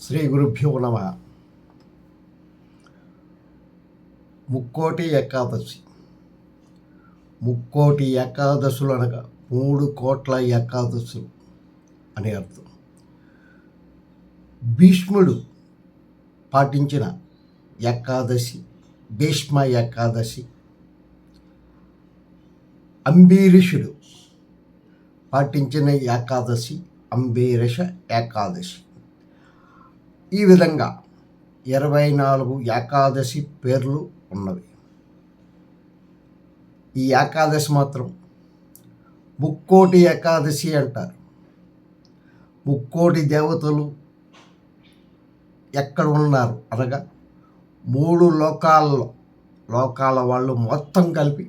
శ్రీ గురుభ్యో నమ. ముక్కోటి ఏకాదశి. ముక్కోటి ఏకాదశులు అనగా 3,00,00,000 ఏకాదశులు అని అర్థం. భీష్ముడు పాటించిన ఏకాదశి భీష్మ ఏకాదశి, అంబరీషుడు పాటించిన ఏకాదశి అంబరీష ఏకాదశి. ఈ విధంగా 24 ఏకాదశి పేర్లు ఉన్నవి. ఈ ఏకాదశి మాత్రం ముక్కోటి ఏకాదశి అంటారు. ముక్కోటి దేవతలు ఎక్కడ ఉన్నారు అనగా 3 లోకాల వాళ్ళు మొత్తం కలిపి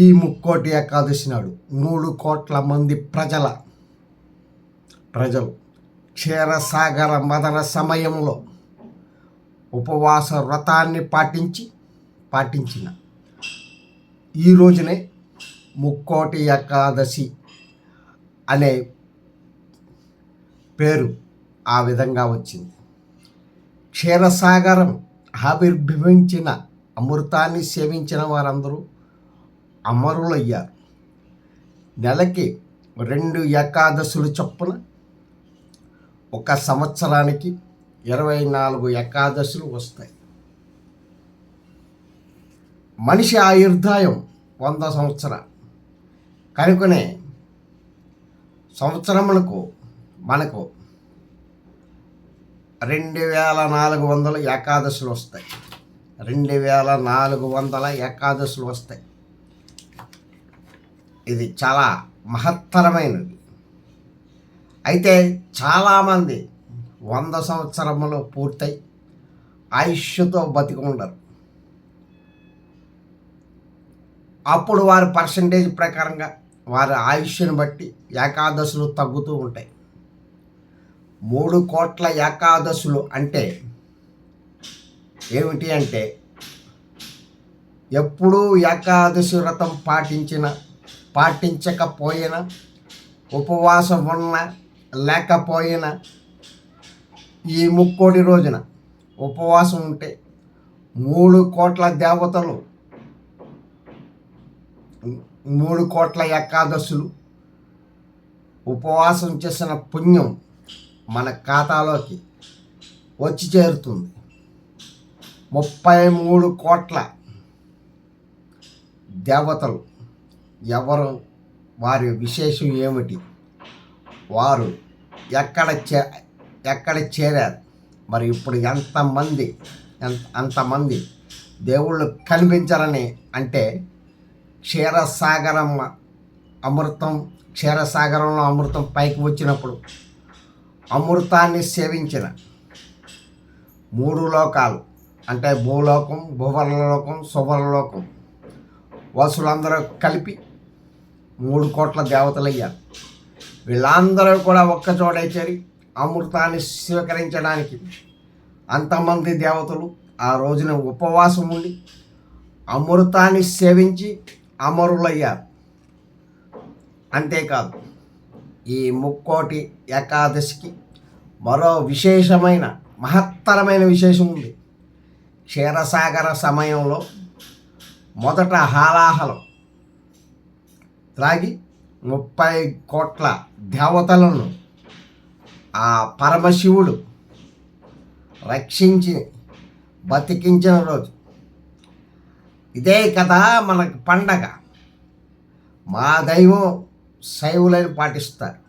ఈ ముక్కోటి ఏకాదశి నాడు 3,00,00,000 మంది ప్రజలు క్షీరసాగర మదన సమయంలో ఉపవాస వ్రతాన్ని పాటించిన ఈ రోజునే ముక్కోటి ఏకాదశి అనే పేరు ఆ విధంగా వచ్చింది. క్షీరసాగరం ఆవిర్భవించిన అమృతాన్ని సేవించిన వారందరూ అమరులయ్యారు. నెలకి 2 ఏకాదశులు చొప్పున ఒక సంవత్సరానికి 24 ఏకాదశులు వస్తాయి. మనిషి ఆయుర్దాయం 100 సంవత్సరాలు కనుకనే సంవత్సరములకు మనకు 2,400 ఏకాదశులు వస్తాయి. 2,400 ఏకాదశులు వస్తాయి. ఇది చాలా మహత్తరమైనది. అయితే చాలామంది 100 సంవత్సరములు పూర్తయి ఆయుష్తో బతికి ఉండరు. అప్పుడు వారి పర్సంటేజ్ ప్రకారంగా వారి ఆయుష్ని బట్టి ఏకాదశులు తగ్గుతూ ఉంటాయి. 3,00,00,000 ఏకాదశులు అంటే ఏమిటి అంటే, ఎప్పుడూ ఏకాదశి వ్రతం పాటించకపోయినా, ఉపవాసం ఉన్న లేకపోయినా, ఈ ముక్కోటి రోజున ఉపవాసం ఉంటే 3,00,00,000 దేవతలు 3,00,00,000 ఏకాదశులు ఉపవాసం చేసిన పుణ్యం మన ఖాతాలోకి వచ్చి చేరుతుంది. 33,00,00,000 దేవతలు ఎవరు, వారి విశేషం ఏమిటి, వారు ఎక్కడ చేరారు, మరి ఇప్పుడు అంతమంది దేవుళ్ళు కనిపించరని అంటే, క్షీరసాగరంలో అమృతం పైకి వచ్చినప్పుడు అమృతాన్ని సేవించిన 3 లోకాలు అంటే భూలోకం, భువర్లోకం, సువర్లోకం వసులందరూ కలిపి 3,00,00,000 దేవతలు అయ్యారు. వీళ్ళందరూ కూడా ఒక్కచోటే చేరి అమృతాన్ని స్వీకరించడానికి అంతమంది దేవతలు ఆ రోజున ఉపవాసం ఉండి అమృతాన్ని సేవించి అమరులయ్యారు. అంతేకాదు, ఈ ముక్కోటి ఏకాదశికి మరో విశేషమైన మహత్తరమైన విశేషం ఉంది. క్షీరసాగర సమయంలో మొదట హాలాహలం త్రాగి 30,00,00,000 దేవతలను ఆ పరమశివుడు రక్షించి బతికించిన రోజు. ఇదే కదా మనకు పండగ. మా దైవం శైవులని పాటిస్తారు.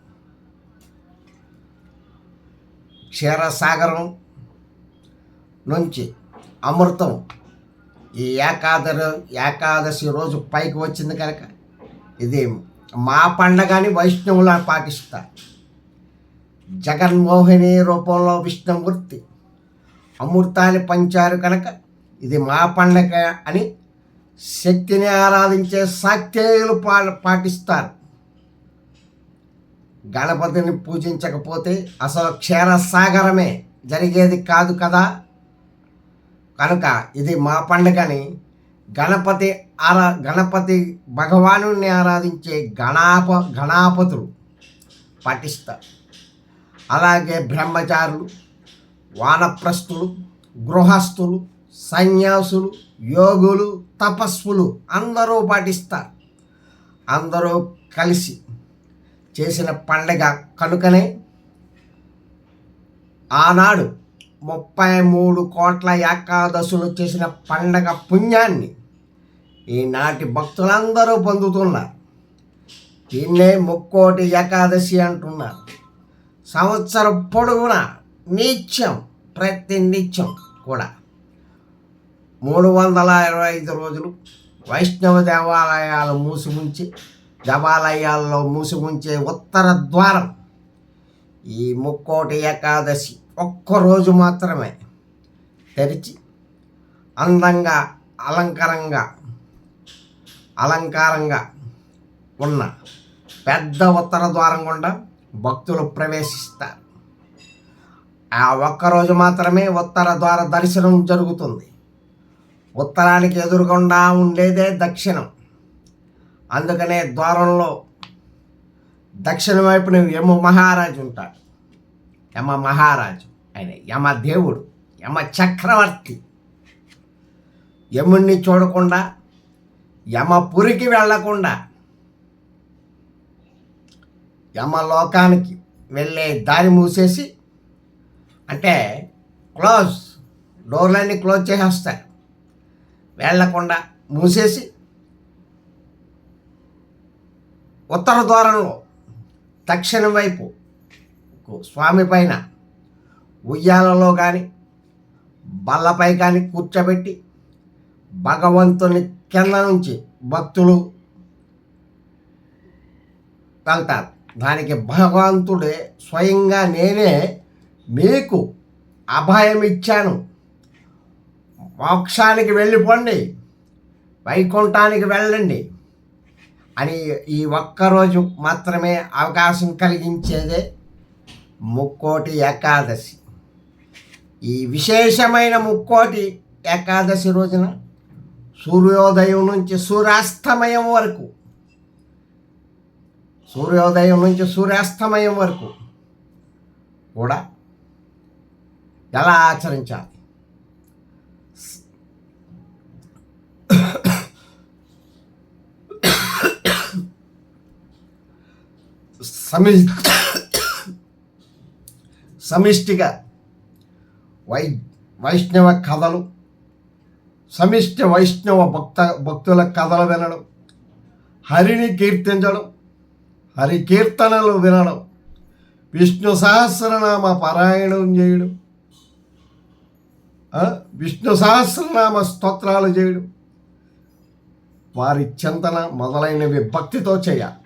క్షీరసాగరం నుంచి అమృతం ఈ ఏకాదశి రోజు పైకి వచ్చింది కనుక ఇది మా పండగని వైష్ణవులు పాటిస్తారు. జగన్మోహిని రూపంలో విష్ణుమూర్తి అమృతాన్ని పంచారు కనుక ఇది మా పండగ అని శక్తిని ఆరాధించే శాక్తేయులు పాటిస్తారు. గణపతిని పూజించకపోతే అసలు క్షీరసాగరమే జరిగేది కాదు కదా. కనుక ఇది మా పండుగని గణపతి భగవానుని ఆరాధించే గణాపతులు పాటిస్తారు. అలాగే బ్రహ్మచారులు, వానప్రస్థులు, గృహస్థులు, సన్యాసులు, యోగులు, తపస్సులు అందరూ పాటిస్తారు. అందరూ కలిసి చేసిన పండగ కనుకనే ఆనాడు 33 కోట్ల ఏకాదశులు చేసిన పండగ పుణ్యాన్ని ఈనాటి భక్తులందరూ పొందుతున్నారు. దీన్నే ముక్కోటి ఏకాదశి అంటున్నారు. సంవత్సరం పొడవునా నిత్యం, ప్రతి నిత్యం కూడా 325 రోజులు వైష్ణవ దేవాలయాల్లో మూసి ఉంచే ఉత్తర ద్వారం ఈ ముక్కోటి ఏకాదశి ఒక్కరోజు మాత్రమే తెరిచి అందంగా అలంకారంగా ఉన్న పెద్ద ఉత్తర ద్వారం గుండా భక్తులు ప్రవేశిస్తారు. ఆ ఒక్కరోజు మాత్రమే ఉత్తర ద్వార దర్శనం జరుగుతుంది. ఉత్తరానికి ఎదురుగుండా ఉండేదే దక్షిణం. అందుకనే ద్వారంలో దక్షిణ వైపున యమ మహారాజు ఉంటాడు. యమ మహారాజు ఆయన యమదేవుడు, యమ చక్రవర్తి. యముణ్ణి చూడకుండా, యమపురికి వెళ్లకుండా యమలోకానికి వెళ్ళే దారి మూసేసి, అంటే డోర్లన్నీ క్లోజ్ చేసేస్తారు. వెళ్లకుండా మూసేసి ఉత్తర ద్వారంలో దక్షిణం వైపు స్వామి పైన ఉయ్యాలలో కానీ బల్లపై కానీ కూర్చోబెట్టి భగవంతుని కింద నుంచి భక్తులు వెళ్తారు. దానికి భగవంతుడే స్వయంగా నేనే మీకు అభయం ఇచ్చాను, మోక్షానికి వెళ్ళిపోండి, వైకుంఠానికి వెళ్ళండి అని ఈ ఒక్కరోజు మాత్రమే అవకాశం కలిగించేదే ముక్కోటి ఏకాదశి. ఈ విశేషమైన ముక్కోటి ఏకాదశి రోజున సూర్యోదయం నుంచి సూర్యాస్తమయం వరకు కూడా ఎలా ఆచరించాలి? సమిష్టిగా వైష్ణవ కథలు, సమిష్టి వైష్ణవ భక్తుల కథలు వినడం, హరిని కీర్తించడం, హరి కీర్తనలు వినడం, విష్ణు సహస్రనామ పారాయణం చేయడం, విష్ణు సహస్రనామ స్తోత్రాలు చేయడం, వారి చింతన మొదలైనవి భక్తితో చేయాలి.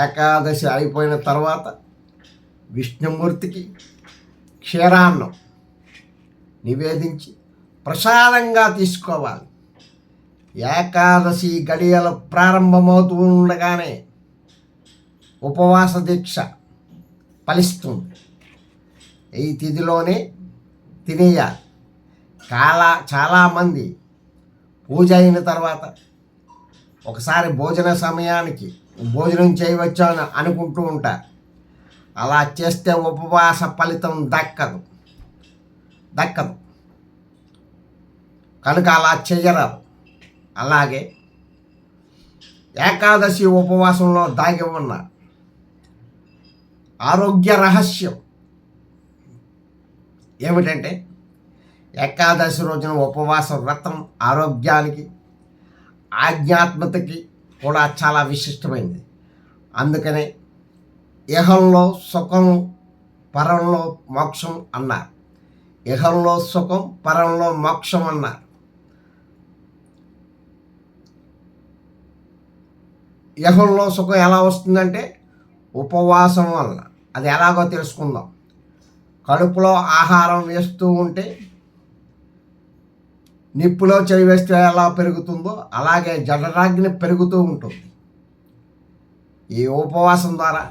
ఏకాదశి అయిపోయిన తర్వాత విష్ణుమూర్తికి క్షీరాన్నం నివేదించి ప్రసాదంగా తీసుకోవాలి. ఏకాదశి గడియలు ప్రారంభమవుతూ ఉండగానే ఉపవాస దీక్ష ఫలిస్తుంది. ఈ తిథిలోనే తినేయాలి. చాలామంది పూజ అయిన తర్వాత ఒకసారి భోజన సమయానికి భోజనం చేయవచ్చు అని అనుకుంటూ ఉంటారు. అలా చేస్తే ఉపవాస ఫలితం దక్కదు. కనుక అలా చేయరాదు. అలాగే ఏకాదశి ఉపవాసంలో దాగి ఉన్న ఆరోగ్య రహస్యం ఏమిటంటే, ఏకాదశి రోజున ఉపవాస వ్రతం ఆరోగ్యానికి, ఆధ్యాత్మికతకి కూడా చాలా విశిష్టమైంది. అందుకనే ఇహంలో సుఖం, పరంలో మోక్షం అన్నారు. ఇహంలో సుఖం, పరంలో మోక్షం అన్నారు. ఇహంలో సుఖం ఎలా వస్తుందంటే ఉపవాసం వలన. అది ఎలాగో తెలుసుకుందాం. కడుపులో ఆహారం వేస్తూ ఉంటే నిప్పులో చేయి వేస్తే ఎలా పెరుగుతుందో అలాగే జఠరాగ్ని పెరుగుతూ ఉంటుంది. ఈ ఉపవాసం ద్వారా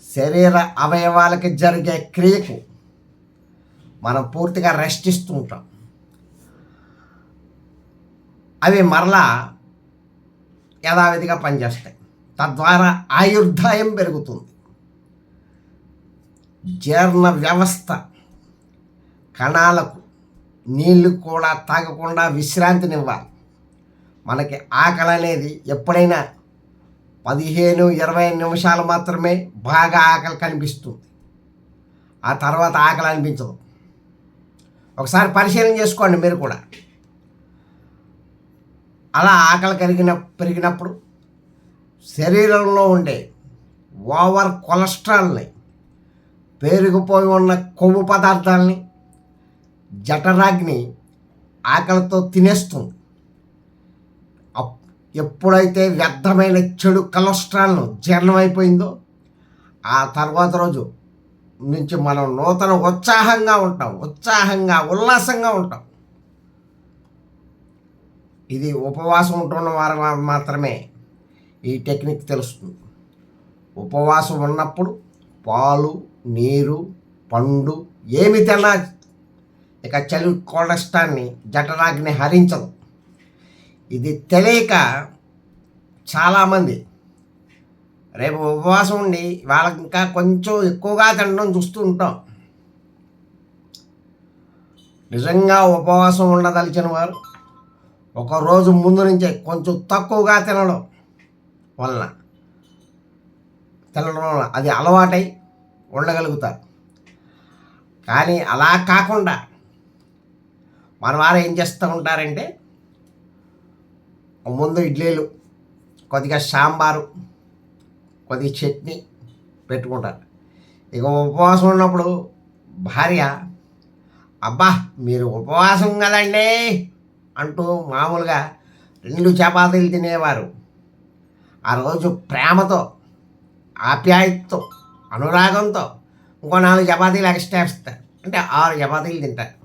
శరీర అవయవాలకి జరిగే క్రియకు మనం పూర్తిగా రెస్ట్ ఇస్తూ ఉంటాం. అవి మరలా యథావిధిగా పనిచేస్తాయి. తద్వారా ఆయుర్దాయం పెరుగుతుంది. జీర్ణ వ్యవస్థ కణాలకు నీళ్లు కూడా తాగకుండా విశ్రాంతినివ్వాలి. మనకి ఆకలి అనేది ఎప్పుడైనా 15-20 నిమిషాలు మాత్రమే బాగా ఆకలి కనిపిస్తుంది. ఆ తర్వాత ఆకలి అనిపించదు. ఒకసారి పరిశీలన చేసుకోండి మీరు కూడా. అలా ఆకలి పెరిగినప్పుడు శరీరంలో ఉండే ఓవర్ కొలెస్ట్రాల్ని, పేరుకుపోయి ఉన్న కొవ్వు పదార్థాలని జఠరాగ్ని ఆకలితో తినేస్తుంది. ఎప్పుడైతే వ్యర్థమైన చెడు కొలెస్ట్రాల్ను జీర్ణమైపోయిందో ఆ తర్వాత రోజు నుంచి మనం నూతన ఉత్సాహంగా ఉంటాం, ఉల్లాసంగా ఉంటాం. ఇది ఉపవాసం ఉంటున్న వారు మాత్రమే ఈ టెక్నిక్ తెలుస్తుంది. ఉపవాసం ఉన్నప్పుడు పాలు, నీరు, పండు ఏమి తిన్నా ఇక చలి కొలెస్ట్రాల్ని జఠరాగ్ని హరించదు. ఇది తెలియక చాలామంది రేపు ఉపవాసం ఉండి వాళ్ళకి ఇంకా కొంచెం ఎక్కువగా తినడం చూస్తూ ఉంటాం. నిజంగా ఉపవాసం ఉండదలిచిన వారు ఒకరోజు ముందు నుంచే కొంచెం తక్కువగా తినడం వలన అది అలవాటై ఉండగలుగుతారు. కానీ అలా కాకుండా మన వారు ఏం చేస్తూ ఉంటారంటే ముందు ఇడ్లీలు, కొద్దిగా సాంబారు, కొద్దిగా చట్నీ పెట్టుకుంటారు. ఇక ఉపవాసం ఉన్నప్పుడు భార్య, అబ్బా మీరు ఉపవాసం కదండి అంటూ మామూలుగా 2 చపాతీలు తినేవారు ఆ రోజు ప్రేమతో, ఆప్యాయతతో, అనురాగంతో ఇంకో 4 చపాతీలు ఎక్స్ట్రా ఇస్తారు. అంటే 6 చపాతీలు తింటారు.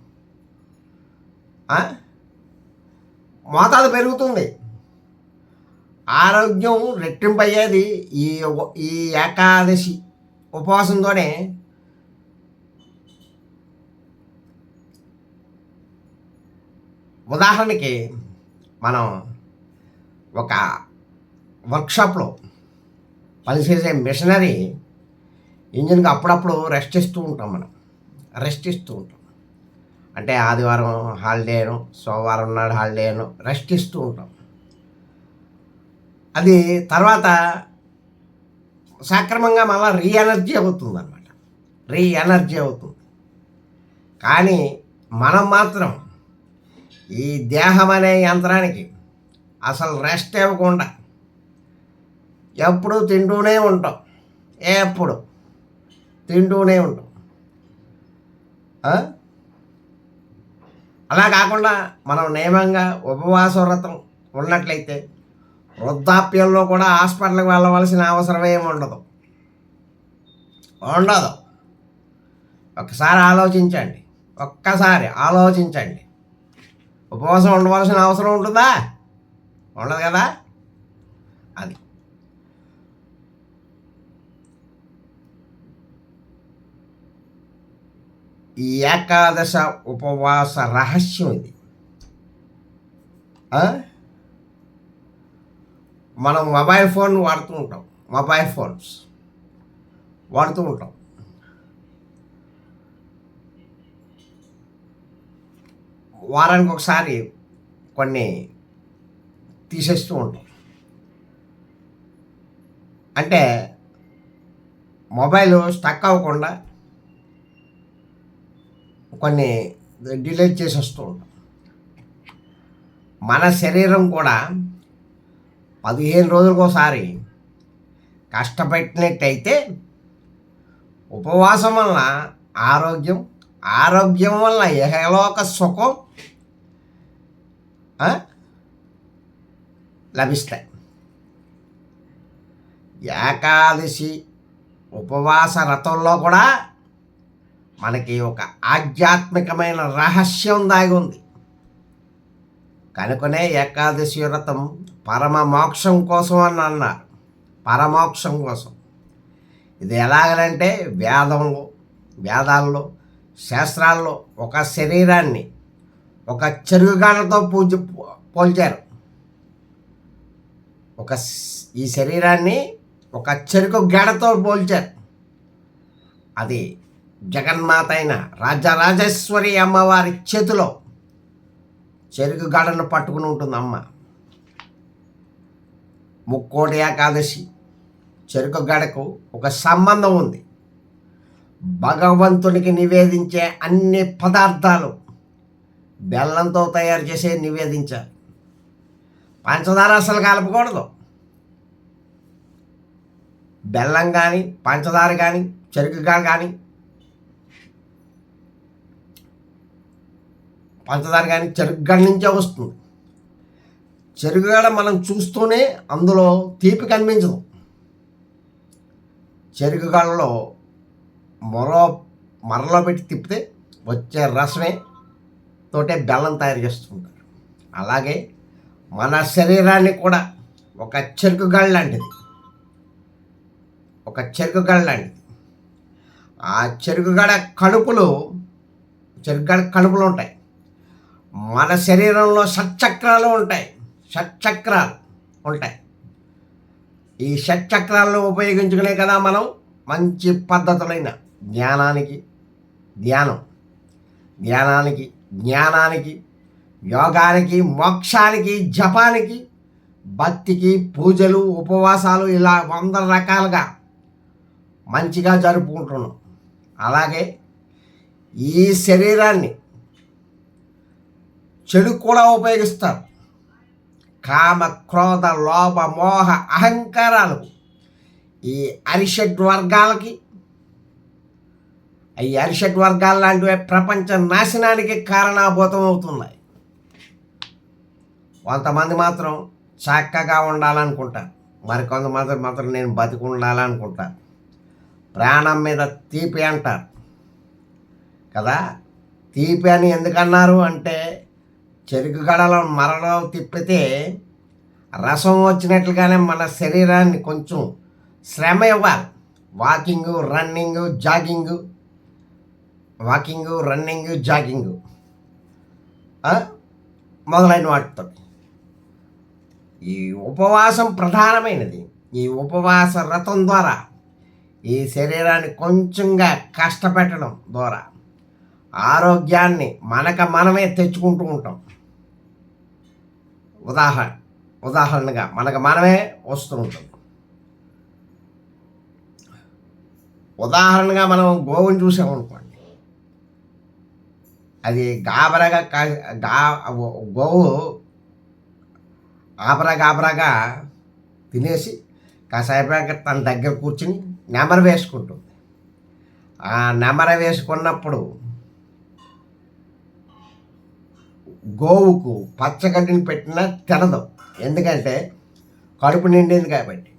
మోతాదు పెరుగుతుంది. ఆరోగ్యం రెట్టింపు అయ్యేది ఈ ఏకాదశి ఉపవాసంతోనే. ఉదాహరణకి మనం ఒక వర్క్షాప్లో పనిచేసే మిషనరీ ఇంజిన్కి అప్పుడప్పుడు రెస్ట్ ఇస్తూ ఉంటాం. అంటే ఆదివారం హాలిడేను, సోమవారం నాడు హాలిడేను రెస్ట్ ఇస్తూ ఉంటాం. అది తర్వాత సక్రమంగా మళ్ళీ రీఎనర్జీ అవుతుంది. కానీ మనం మాత్రం ఈ దేహం అనే యంత్రానికి అసలు రెస్ట్ ఇవ్వకుండా ఎప్పుడు తింటూనే ఉంటాం. అలా కాకుండా మనం నియమంగా ఉపవాస వ్రతం ఉన్నట్లయితే వృద్ధాప్యంలో కూడా హాస్పిటల్కి వెళ్ళవలసిన అవసరం ఏమి ఉండదు. ఒక్కసారి ఆలోచించండి. ఉపవాసం ఉండవలసిన అవసరం ఉంటుందా? ఉండదు కదా. అది ఈ ఏకాదశ ఉపవాస రహస్యం ఇది. మనం మొబైల్ ఫోన్స్ వాడుతూ ఉంటాం. వారానికి ఒకసారి కొన్ని తీసేస్తూ ఉంటాం. అంటే మొబైల్ స్టక్ అవ్వకుండా కొన్ని డిలీట్ చేసేస్తూ ఉంటాం. మన శరీరం కూడా 15 రోజులకోసారి కష్టపెట్టినట్టయితే ఉపవాసం వలన ఆరోగ్యం వలన ఇహలోక సుఖం లభిస్తాయి. ఏకాదశి ఉపవాస వ్రతంలో కూడా మనకి ఒక ఆధ్యాత్మికమైన రహస్యం దాగి ఉంది. కనుకనే ఏకాదశి వ్రతం పరమ మోక్షం కోసం అని అన్నారు. పరమోక్షం కోసం. ఇది ఎలాగంటే వేదాల్లో శాస్త్రాల్లో ఒక శరీరాన్ని ఒక చెరుగుగడతో పోల్చారు. ఈ శరీరాన్ని ఒక చెరుకు గడతో పోల్చారు. అది జగన్మాత అయిన రాజరాజేశ్వరి అమ్మవారి చేతిలో చెరుకు గడను పట్టుకుని ఉంటుంది అమ్మ. ముక్కోటి ఏకాదశి చెరుకు గడకు ఒక సంబంధం ఉంది. భగవంతునికి నివేదించే అన్ని పదార్థాలు బెల్లంతో తయారు చేసే నివేదించాలి. పంచదార అసలు కలపకూడదు. బెల్లం కానీ, పంచదార కానీ, చెరుకు కానీ, పంచదార కానీ చెరుకుగడ నుంచే వస్తుంది. చెరుకుగడ మనం చూస్తూనే అందులో తీపి కనిపించదు. చెరుకుగడలో మరలో పెట్టి తిప్పితే వచ్చే రసమే తోటే బెల్లం తయారు చేస్తుంటారు. అలాగే మన శరీరాన్ని కూడా ఒక చెరుకుగడ లాంటిది, ఒక చెరుకుగడ లాంటిది. ఆ చెరుకుగడ కణుపులు ఉంటాయి. మన శరీరంలో షట్చక్రాలు ఉంటాయి. ఈ షట్చక్రాలను ఉపయోగించుకునే కదా మనం మంచి పద్ధతులైన జ్ఞానానికి, యోగానికి, మోక్షానికి, జపానికి, భక్తికి, పూజలు, ఉపవాసాలు ఇలా 100 రకాలుగా మంచిగా జరుపుకుంటున్నాం. అలాగే ఈ శరీరాన్ని చెడు కూడా ఉపయోగిస్తారు. కామ, క్రోధ, లోభ, మోహ, అహంకారాలకు, ఈ అరిషడ్ వర్గాలకి, ఈ అరిషడ్ వర్గాలు లాంటివి ప్రపంచ నాశనానికి కారణాభూతం అవుతున్నాయి. కొంతమంది మాత్రం చక్కగా ఉండాలనుకుంటారు, మరికొంతమంది మాత్రం నేను బతికి ఉండాలనుకుంటారు. ప్రాణం మీద తీపి అంటారు కదా. తీపి అని ఎందుకన్నారు అంటే చెరుకు గడలో మరలో తిప్పితే రసం వచ్చినట్లుగానే మన శరీరాన్ని కొంచెం శ్రమ ఇవ్వాలి. వాకింగు, రన్నింగు, జాగింగు మొదలైన వాటితో. ఈ ఉపవాసం ప్రధానమైనది. ఈ ఉపవాస వ్రతం ద్వారా ఈ శరీరాన్ని కొంచెంగా కష్టపెట్టడం ద్వారా ఆరోగ్యాన్ని మనమే తెచ్చుకుంటూ ఉంటాం. ఉదాహరణగా మనమే వస్తూ ఉంటుంది. ఉదాహరణగా మనం గోవుని చూసామనుకోండి, అది గోవు గాబరాగా తినేసి కాసేపాక తన దగ్గర కూర్చుని నెమరు వేసుకుంటుంది. ఆ నెమరు వేసుకున్నప్పుడు గోవుకు పచ్చగడ్డిని పెట్టినా తినదు, ఎందుకంటే కడుపు నిండింది కాబట్టి.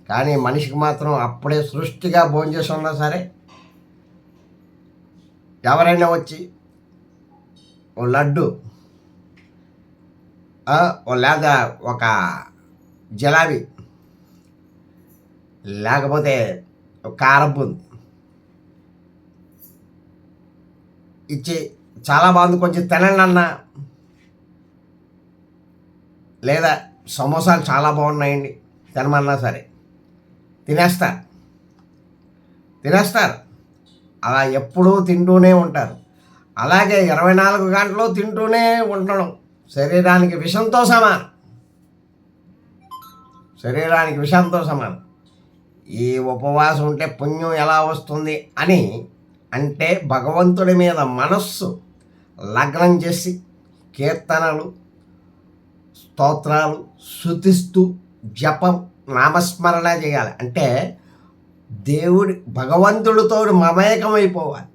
కానీ మనిషికి మాత్రం అప్పుడే సృష్టిగా భోంచేసి ఉన్నా సరే ఎవరైనా వచ్చి ఓ లడ్డు లేదా ఒక జిలాబీ లేకపోతే ఒక కారబుంది ఇచ్చి చాలా బాగుంది కొంచెం తినండి అన్న, లేదా సమోసాలు చాలా బాగున్నాయండి తినమన్నా సరే తినేస్తారు. అలా ఎప్పుడూ తింటూనే ఉంటారు. అలాగే 24 గంటలు తింటూనే ఉండడం శరీరానికి విషంతో సమానం. ఈ ఉపవాసం ఉంటే పుణ్యం ఎలా వస్తుంది అని అంటే భగవంతుడి మీద మనస్సు లగ్నం చేసి కీర్తనలు, స్తోత్రాలు శృతిస్తూ జపం, నామస్మరణ చేయాలి. అంటే భగవంతుడితో మమేకమైపోవాలి.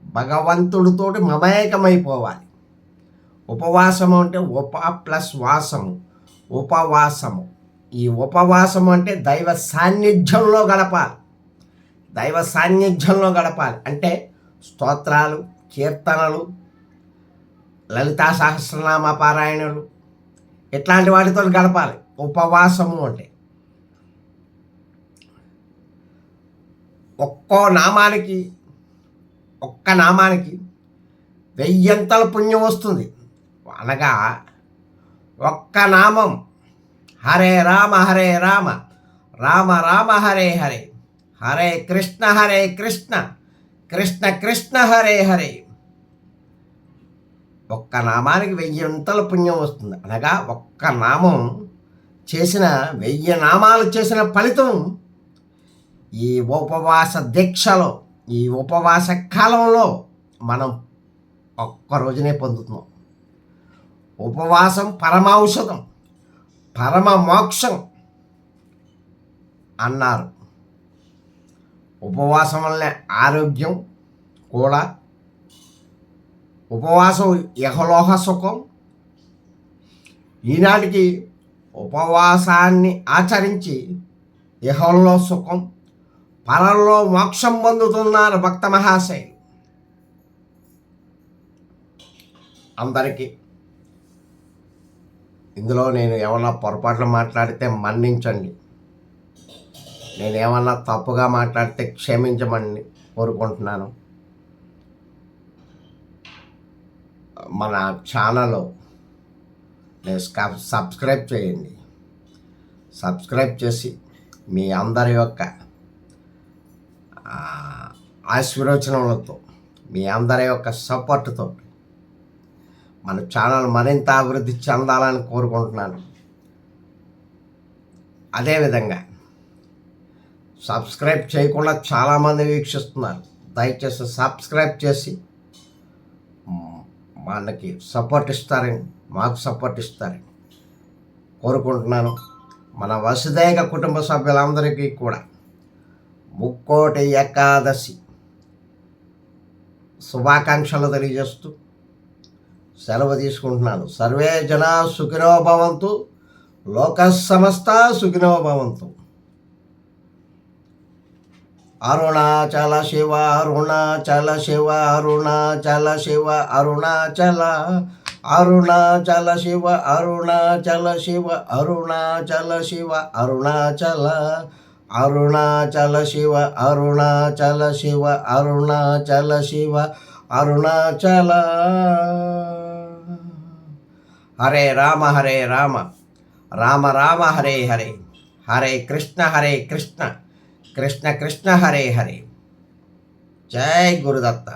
ఉపవాసము అంటే ఉపవాసము. ఈ ఉపవాసము అంటే దైవ సాన్నిధ్యంలో గడపాలి. అంటే స్తోత్రాలు, కీర్తనలు, లలితా సహస్రనామ పారాయణలు ఇట్లాంటి వాటితో గడపాలి ఉపవాసము అంటే. ఒక్క నామానికి 1000 పుణ్యం వస్తుంది. అనగా ఒక్క నామం హరే రామ రామ రామ హరే హరే, హరే కృష్ణ కృష్ణ కృష్ణ హరే హరే. ఒక్క నామానికి 1000 పుణ్యం వస్తుంది. అనగా ఒక్క నామం చేసిన 1000 నామాలు చేసిన ఫలితం ఈ ఉపవాస దీక్షలో, ఈ ఉపవాస కాలంలో మనం ఒక్క రోజునే పొందుతున్నాం. ఉపవాసం పరమౌషధం, పరమ మోక్షం అన్నారు. ఉపవాసం వల్లనే ఆరోగ్యం కూడా, ఉపవాసం ఇహలోహ సుఖం. ఈనాటికి ఉపవాసాన్ని ఆచరించి ఇహంలో సుఖం, పరంలో మోక్షం పొందుతున్నారు భక్త మహాశయులు. అందరికీ ఇందులో నేను ఏమన్నా పొరపాట్లు మాట్లాడితే మన్నించండి. నేను ఏమన్నా తప్పుగా మాట్లాడితే క్షమించమని కోరుకుంటున్నాను. మన ఛానల్ సబ్స్క్రైబ్ చేయండి. సబ్స్క్రైబ్ చేసి మీ అందరి యొక్క ఆశీర్వచనలతో, మీ అందరి యొక్క సపోర్టుతో మన ఛానల్ మరింత అభివృద్ధి చెందాలని కోరుకుంటున్నాను. అదేవిధంగా సబ్స్క్రైబ్ చేయకుండా చాలామంది వీక్షిస్తున్నారు. దయచేసి సబ్స్క్రైబ్ చేసి మనకి సపోర్ట్ ఇస్తారని, మాకు సపోర్ట్ ఇస్తారని కోరుకుంటున్నాను. మన వసుదైక కుటుంబ సభ్యులందరికీ కూడా ముక్కోటి ఏకాదశి శుభాకాంక్షలు తెలియజేస్తూ సెలవు తీసుకుంటున్నాను. సర్వే జనా సుఖినో భవంతు, లోక సమస్త సుఖినో భవంతు. అరుణాచల శివ, అరుణాచల శివ, అరుణాచల శివ, అరుణాచల, అరుణాచల శివ, అరుణాచల శివ, అరుణాచల శివ, అరుణాచల, అరుణాచల శివ, అరుణాచల శివ, అరుణాచల శివ, అరుణాచల. హరే రామ హరే రామ, రామ రామ హరే హరే, హరే కృష్ణ కృష్ణ కృష్ణ హరే హరే. జై గురుదత్త.